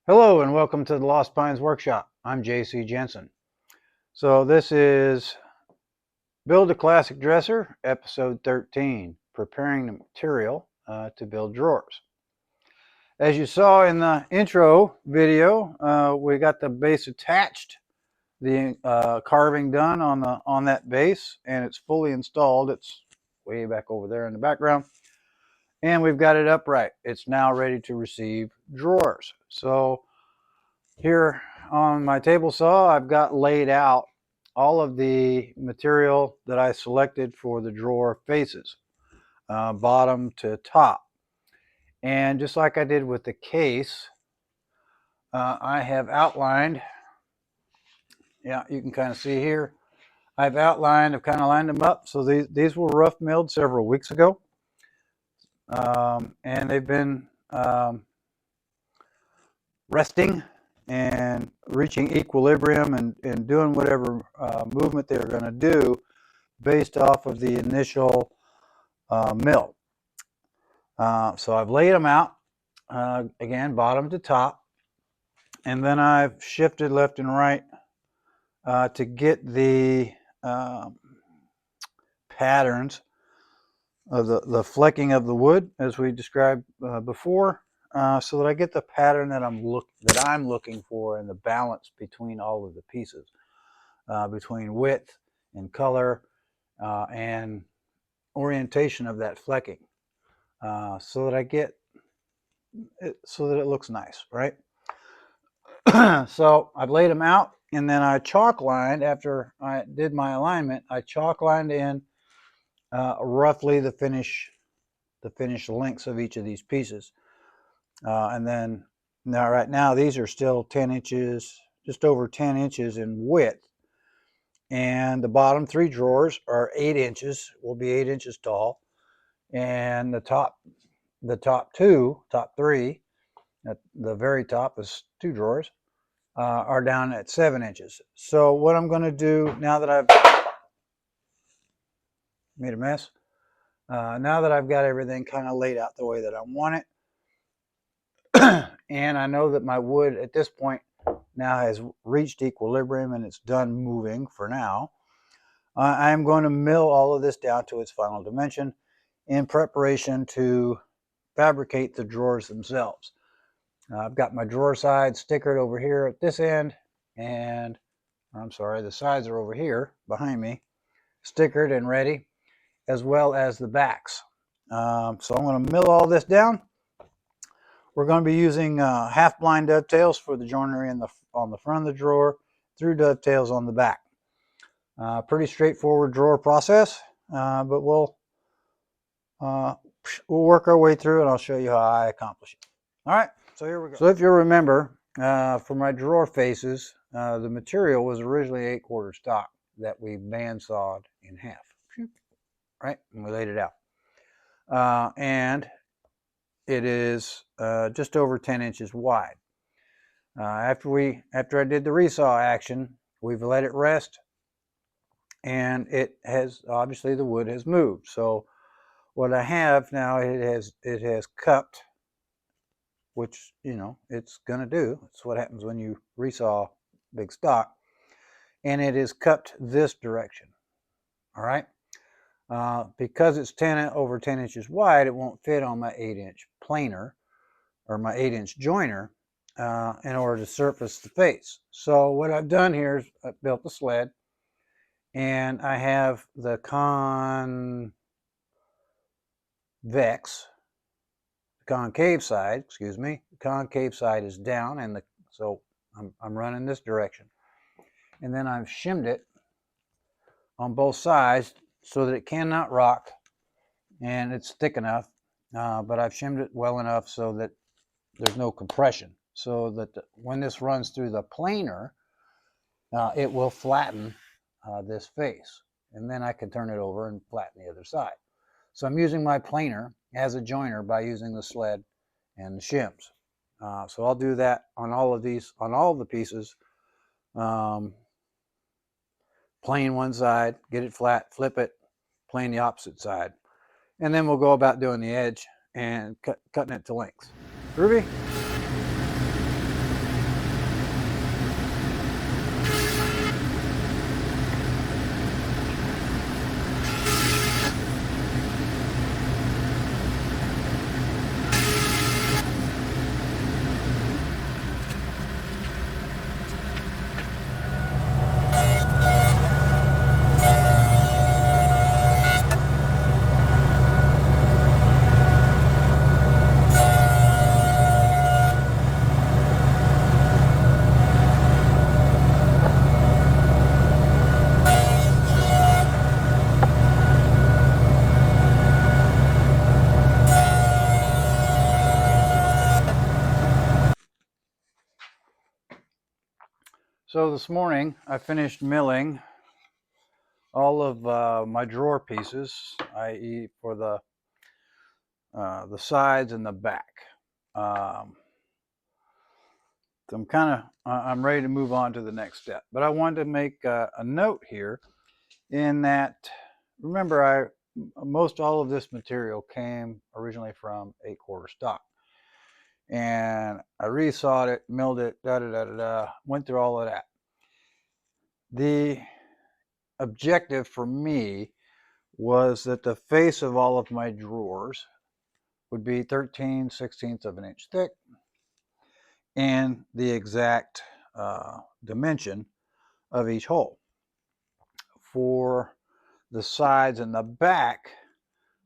Hello and welcome to the Lost Pines Workshop. I'm J.C. Jensen. So this is Build a Classic Dresser, episode 13, preparing the material to build drawers. As you saw in the intro video, we got the base attached, the carving done on that base, and it's fully installed. It's way back over there in the background. And we've got it upright. It's now ready to receive drawers. So here on my table saw, I've got laid out all of the material that I selected for the drawer faces, bottom to top. And just like I did with the case, I have outlined, yeah, you can kind of see here, I've kind of lined them up. So these were rough milled several weeks ago. And they've been resting and reaching equilibrium and doing whatever movement they're going to do based off of the initial mill. So I've laid them out, again, bottom to top, and then I've shifted left and right to get the patterns of the flecking of the wood, as we described before, so that I get the pattern that I'm looking for, and the balance between all of the pieces, between width and color and orientation of that flecking, so that I get it so that it looks nice, right? So I've laid them out, and then I chalk lined, after I did my alignment, I chalk lined in roughly the finish lengths of each of these pieces. And then right now these are still 10 inches, just over 10 inches in width. And the bottom three drawers are 8 inches, will be 8 inches tall. And the top three, at the very top is 2 drawers, are down at 7 inches. So what I'm going to do now that I've made a mess, now that I've got everything kind of laid out the way that I want it, and I know that my wood at this point now has reached equilibrium and it's done moving for now, I'm going to mill all of this down to its final dimension in preparation to fabricate the drawers themselves. I've got my drawer sides stickered over here at this end, and I'm sorry, the sides are over here behind me, stickered and ready, as well as the backs. So I'm going to mill all this down. We're going to be using half-blind dovetails for the joinery on the front of the drawer, through dovetails on the back. Pretty straightforward drawer process, but we'll work our way through, and I'll show you how I accomplish it. All right, so here we go. So if you remember, for my drawer faces, the material was originally 8/4 stock that we bandsawed in half, right? And we laid it out. And it is just over 10 inches wide. After I did the resaw action, we've let it rest, and it has, obviously the wood has moved. So what I have now, it has cupped, which, you know, it's going to do. It's what happens when you resaw big stock. And it is cupped this direction. All right. Because it's over 10 inches wide, it won't fit on my 8-inch planer or my 8-inch joiner in order to surface the face. So what I've done here is I've built the sled, and I have the concave side, excuse me, the concave side is down, and so I'm running this direction. And then I've shimmed it on both sides so that it cannot rock, and it's thick enough, but I've shimmed it well enough so that there's no compression, so that when this runs through the planer, it will flatten this face, and then I can turn it over and flatten the other side. So I'm using my planer as a joiner by using the sled and the shims. So I'll do that on all of these, on all of the pieces. Plane one side, get it flat, flip it, plane the opposite side. And then we'll go about doing the edge and cutting it to lengths. Groovy? So this morning I finished milling all of my drawer pieces, i.e. for the sides and the back. So I'm ready to move on to the next step. But I wanted to make a note here in that, remember, most all of this material came originally from 8/4 stock. And I resawed it, milled it, went through all of that. The objective for me was that the face of all of my drawers would be 13/16 of an inch thick and the exact dimension of each hole. For the sides and the back,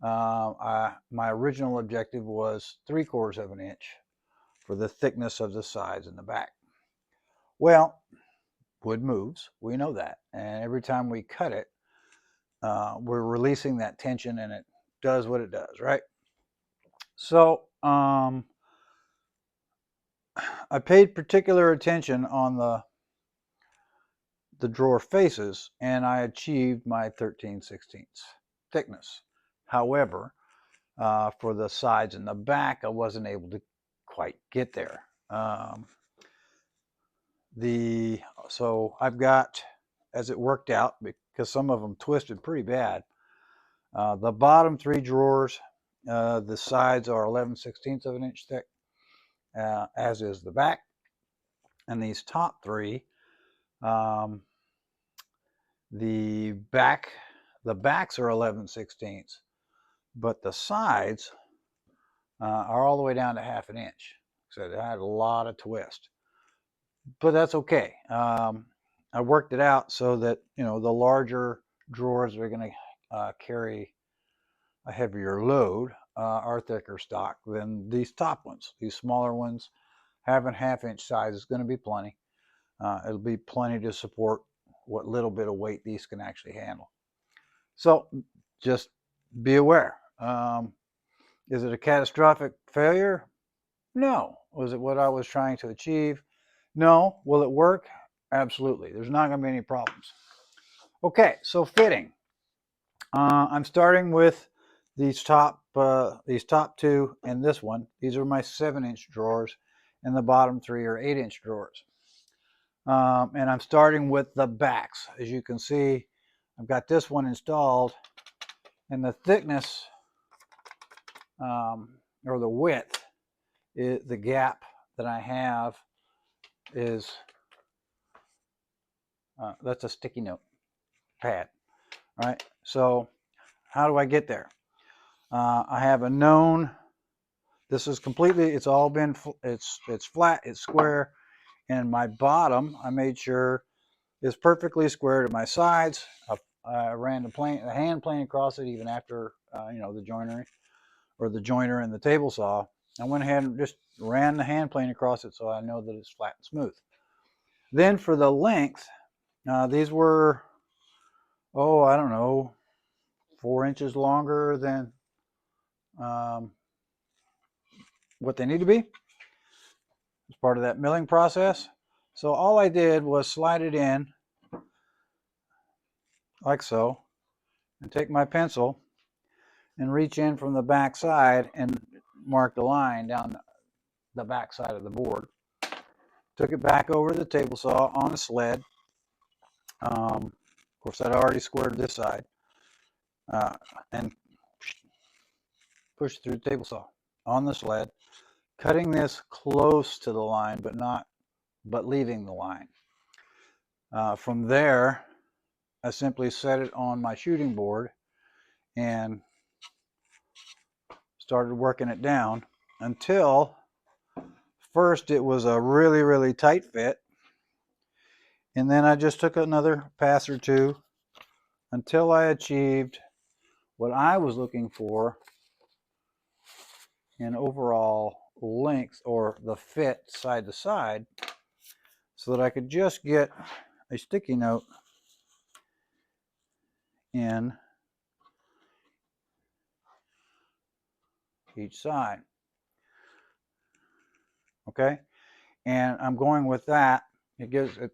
my original objective was 3/4 of an inch for the thickness of the sides and the back. Well, wood moves, we know that, and every time we cut it, we're releasing that tension and it does what it does, right? So I paid particular attention on the drawer faces, and I achieved my 13/16 thickness. However, for the sides and the back, I wasn't able to quite get there. So I've got, as it worked out, because some of them twisted pretty bad, the bottom 3 drawers, the sides are 11/16 of an inch thick, as is the back. And these top 3, the backs are 11/16, but the sides are all the way down to 1/2 an inch. So it had a lot of twist, but that's okay. I worked it out so that, the larger drawers are going to carry a heavier load, are thicker stock than these top ones. These smaller ones, having 1/2 inch size is going to be plenty. It'll be plenty to support what little bit of weight these can actually handle. So just be aware. Is it a catastrophic failure? No. Was it what I was trying to achieve? No. Will it work? Absolutely. There's not going to be any problems. Okay, so fitting. I'm starting with these top 2 and this one. These are my 7-inch drawers, and the bottom 3 are 8-inch drawers. And I'm starting with the backs. As you can see, I've got this one installed, and the thickness, or the width, the gap that I have is, that's a sticky note pad. All right, so how do I get there? I have a known, this is completely, it's all been, it's flat, it's square, and my bottom, I made sure, is perfectly square to my sides. I ran the hand plane across it even after, the joinery, or the joiner and the table saw. I went ahead and just ran the hand plane across it so I know that it's flat and smooth. Then for the length, these were, I don't know, 4 inches longer than what they need to be as part of that milling process. So all I did was slide it in like so, and take my pencil and reach in from the back side and mark the line down the back side of the board. Took it back over the table saw on a sled. Of course, I'd already squared this side, and pushed through the table saw on the sled, cutting this close to the line, but leaving the line. From there, I simply set it on my shooting board and started working it down until first it was a really, really tight fit. And then I just took another pass or 2 until I achieved what I was looking for in overall length, or the fit side to side, so that I could just get a sticky note in each side. Okay, and I'm going with that it gives it,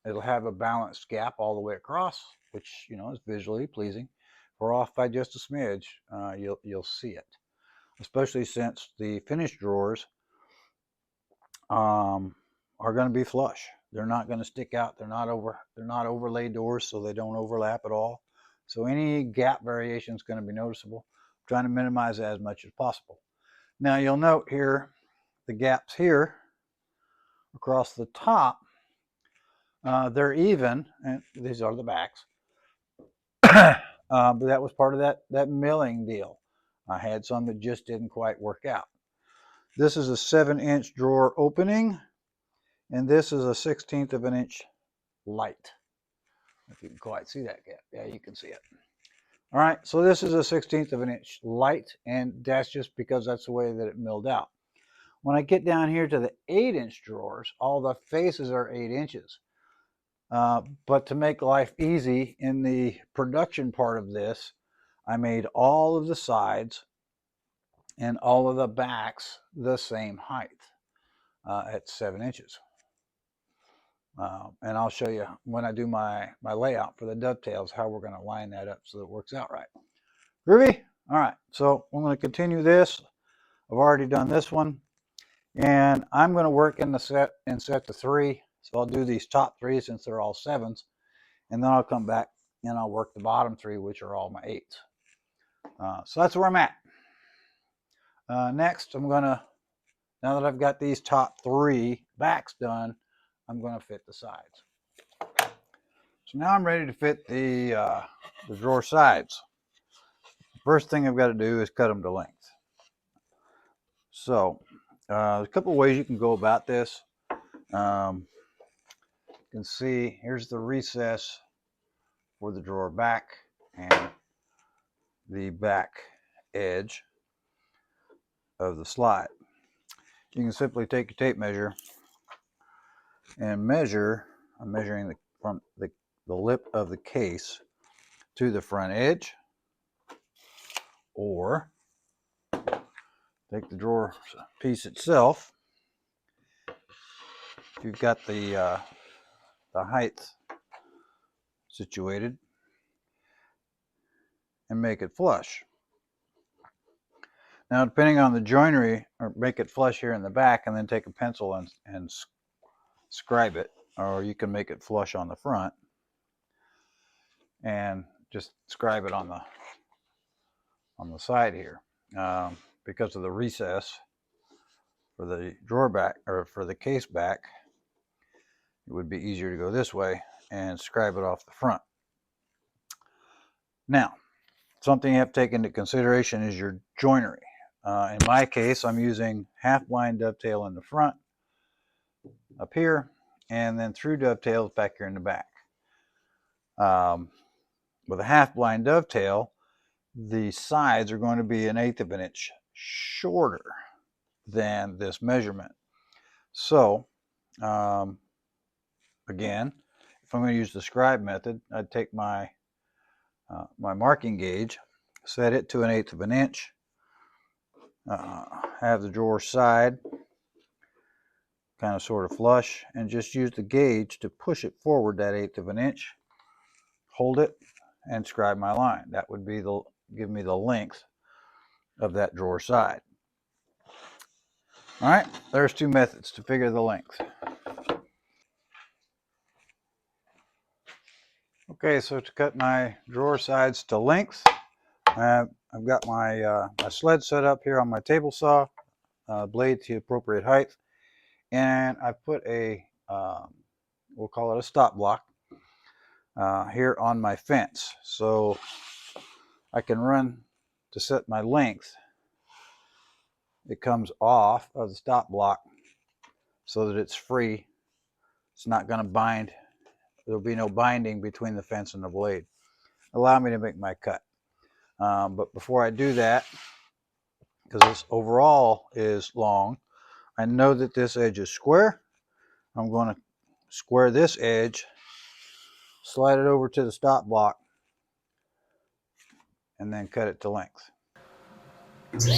it'll have a balanced gap all the way across, which, you know, is visually pleasing. If we're off by just a smidge, you'll see it, especially since the finished drawers are going to be flush. They're not going to stick out. They're not overlay doors, so they don't overlap at all. So any gap variation is going to be noticeable. I'm trying to minimize that as much as possible. Now you'll note here the gaps here across the top. They're even, and these are the backs. But that was part of that milling deal. I had some that just didn't quite work out. This is a 7-inch drawer opening, and this is a 1/16 of an inch light. If you can quite see that gap. Yeah, you can see it. All right, so this is a 1/16 of an inch light, and that's just because that's the way that it milled out. When I get down here to the 8-inch drawers, all the faces are 8 inches. But to make life easy in the production part of this, I made all of the sides and all of the backs the same height at 7 inches. And I'll show you when I do my layout for the dovetails how we're going to line that up so that it works out right. Groovy? All right, so I'm going to continue this. I've already done this one, and I'm going to work in set to 3. So I'll do these top 3 since they're all 7s, and then I'll come back and I'll work the bottom 3, which are all my 8s. So that's where I'm at. Next, I'm going to, now that I've got these top 3 backs done, I'm going to fit the sides. So now I'm ready to fit the drawer sides. First thing I've got to do is cut them to length. So there's a couple of ways you can go about this. You can see here's the recess for the drawer back and the back edge of the slide. You can simply take your tape measure and measure. I'm measuring from the lip of the case to the front edge, or take the drawer piece itself. If you've got the height situated, and make it flush. Now, depending on the joinery, or make it flush here in the back, and then take a pencil and scribe it, or you can make it flush on the front and just scribe it on the side here. Because of the recess for the drawer back, or for the case back, it would be easier to go this way and scribe it off the front. Now, something you have to take into consideration is your joinery. In my case, I'm using half blind dovetail in the front up here, and then through dovetails back here in the back. With a half blind dovetail, the sides are going to be 1/8 of an inch shorter than this measurement. So again, if I'm going to use the scribe method, I'd take my my marking gauge, set it to 1/8 of an inch, have the drawer side kind of sort of flush, and just use the gauge to push it forward that 1/8 of an inch, hold it, and scribe my line. That would be give me the length of that drawer side. All right, there's 2 methods to figure the length. Okay, so to cut my drawer sides to length, I've got my sled set up here on my table saw, blade to appropriate height, and I've put a, we'll call it a stop block, here on my fence. So I can run to set my length. It comes off of the stop block so that it's free. It's not going to bind. There'll be no binding between the fence and the blade. Allow me to make my cut. But before I do that, because this overall is long, I know that this edge is square. I'm going to square this edge, slide it over to the stop block, and then cut it to length. Okay,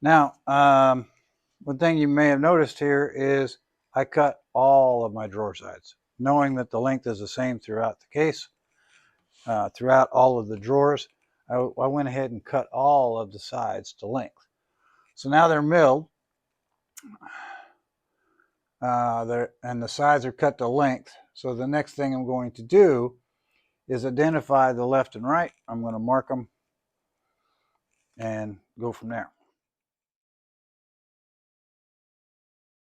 Now, one thing you may have noticed here is I cut all of my drawer sides, knowing that the length is the same throughout the case, throughout all of the drawers. I went ahead and cut all of the sides to length. So now they're milled, and the sides are cut to length. So the next thing I'm going to do is identify the left and right. I'm going to mark them and go from there.